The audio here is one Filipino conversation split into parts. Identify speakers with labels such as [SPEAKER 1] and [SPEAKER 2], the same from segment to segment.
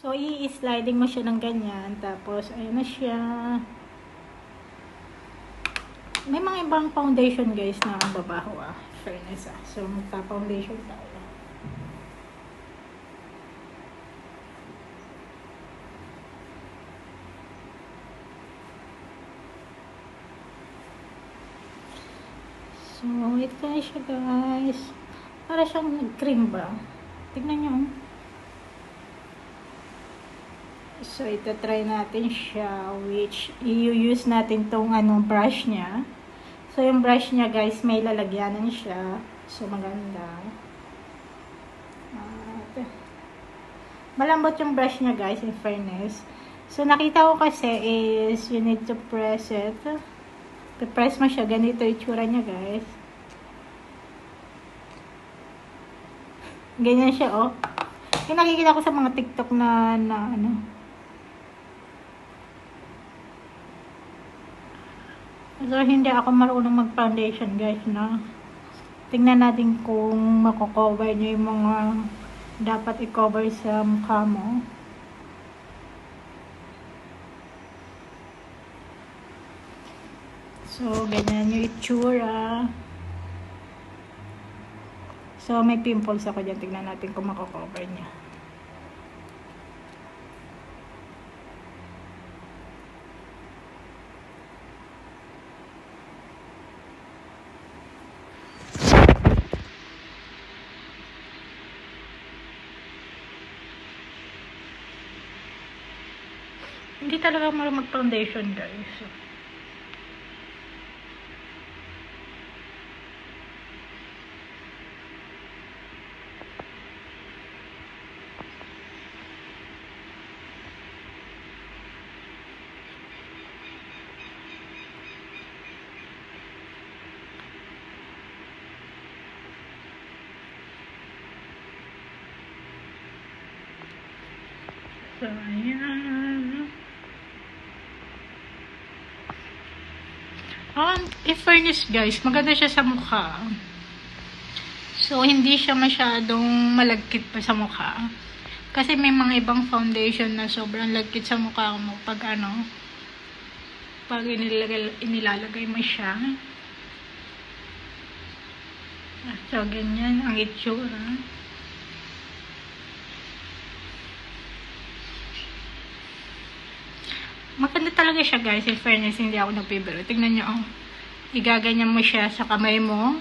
[SPEAKER 1] So, i-sliding mo siya ng ganyan. Tapos, ayan na siya. May mga ibang foundation guys na ang babaho fairness So, magpa-foundation tayo. So, ito na siya guys. Para siyang nag-cream ba? Tignan nyo. So, ito try natin siya, which i-use natin tong brush niya. So, yung brush niya guys, may lalagyanan siya. So, maganda. At, malambot yung brush niya guys, in fairness. So, nakita ko kasi is, you need to press it. I-press mo siya, ganito yung itsura niya guys. Ganyan siya, oh. Yung nakikita ko sa mga TikTok na ano. So, hindi ako marunong mag-foundation, guys, na. Tingnan natin kung mako-cover nyo yung mga dapat i-cover sa mukha mo. So, ganyan yung itsura. So, may pimples ako dyan. Tingnan natin kung mako-cover niya. Hindi talaga marunong mag-foundation, guys. So, ayan. In fairness guys, maganda siya sa mukha. So, hindi siya masyadong malagkit pa sa mukha. Kasi may mga ibang foundation na sobrang lagkit sa mukha mo pag pag inilalagay mo siya. So, ganyan ang itsura. Maganda talaga siya guys, in fairness, hindi ako nagpibiro. Tignan nyo, igaganyan mo siya sa kamay mo.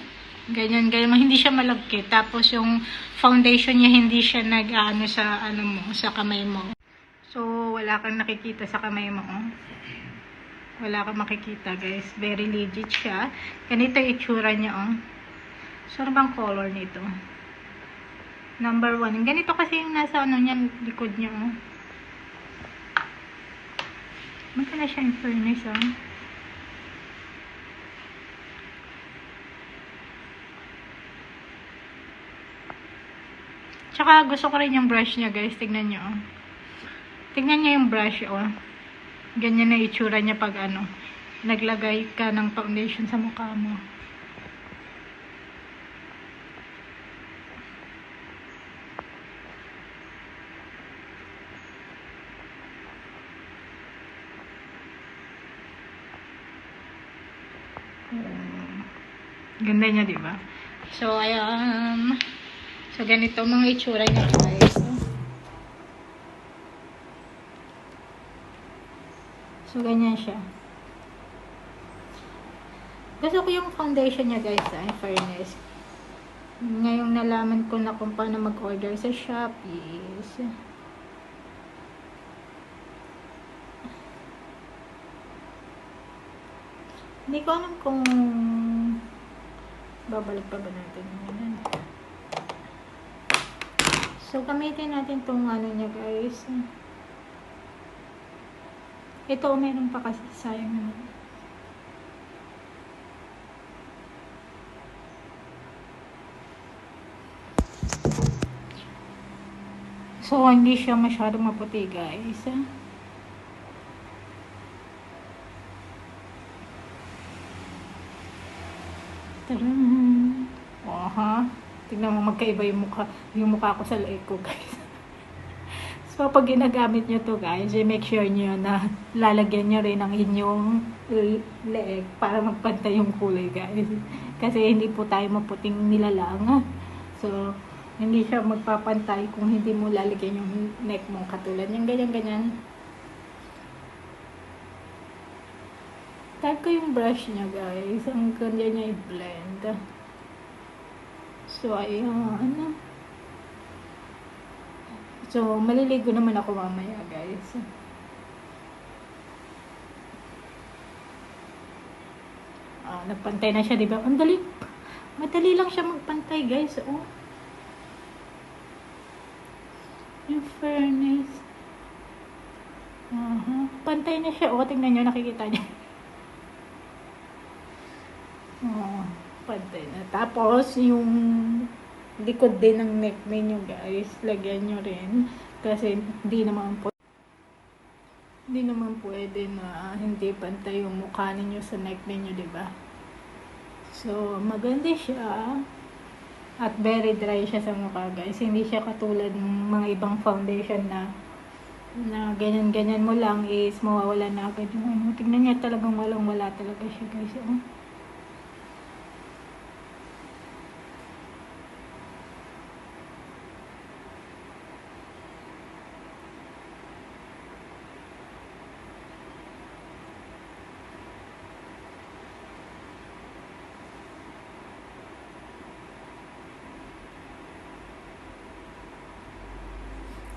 [SPEAKER 1] Ganyan, hindi siya malagkit. Tapos yung foundation niya, hindi siya nag-ano sa, sa kamay mo. So, wala kang nakikita sa kamay mo. Wala kang makikita guys. Very legit siya. Ganito yung itsura niya. So, ano bang color nito? Number 1. Ganito kasi yung nasa niya, likod niya. Maganda siya in fairness, Tsaka gusto ko rin yung brush niya, guys. Tignan nyo, Tignan nyo yung brush, Ganyan na itsura niya pag naglagay ka ng foundation sa mukha mo. Ganda niya, diba? So, ayan. So, ganito mga itsura niya, guys. So, ganyan siya. Gusto ko yung foundation niya, guys, in fairness. Ngayong nalaman ko na kung paano mag-order sa Shopee. Hindi ko alam kung babalik pa ba natin yun. So, gamitin natin itong niya, guys. Ito, meron pa kasi sayang naman. So, hindi siya masyadong maputi, guys. Taran! Tignan mo, magkaiba yung mukha ko sa leeg ko, guys. So, So, pag ginagamit nyo to guys, make sure nyo na lalagyan nyo rin ang inyong leeg para magpantay yung kulay guys. Kasi hindi po tayo maputing nilalang. So, hindi siya magpapantay kung hindi mo lalagyan yung neck mo katulad yung ganyan-ganyan. Tag ko yung brush niya guys. Ang ganda niya i-blend. So, ayan. So, maliligo naman ako mamaya guys. Nagpantay na siya, diba? Ang dali. Madali lang siya magpantay guys. Oh. Yung fairness. Pantay na siya. Oh, tingnan nyo, nakikita niya. Pantay na. Tapos, yung likod din ng neck ninyo guys, lagyan nyo rin. Kasi, hindi naman pwede na hindi pantay yung mukha ninyo sa neck ninyo, diba? So, maganda siya. At very dry siya sa mukha guys. Hindi siya katulad ng mga ibang foundation na ganyan-ganyan mo lang is mawawala na agad yung ano. Tignan niya talagang walang-wala talaga siya guys. Oh.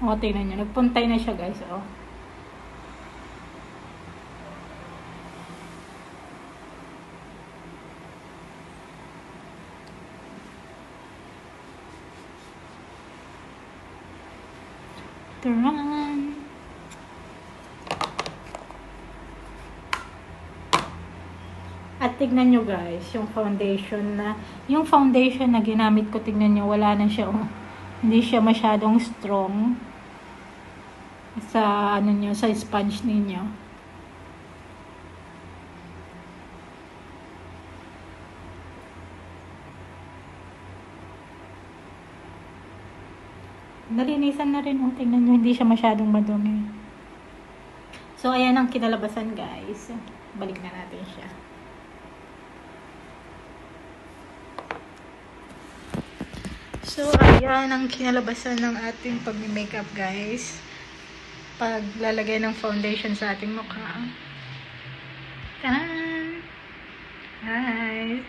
[SPEAKER 1] O, tingnan nyo. Nagpuntay na siya, guys. O. Taran! At tignan nyo, guys, yung foundation na ginamit ko, tignan nyo, wala na siya. Oh. Hindi siya masyadong strong sa ano nyo, sa sponge ninyo. Nalinisan na rin, oh, tingnan nyo, hindi siya masyadong madumi. So, ayan ang kinalabasan guys. Balik na natin siya. So, ayan ang kinalabasan ng ating pag-makeup guys. Paglalagay ng foundation sa ating mukha. Taran! Hi!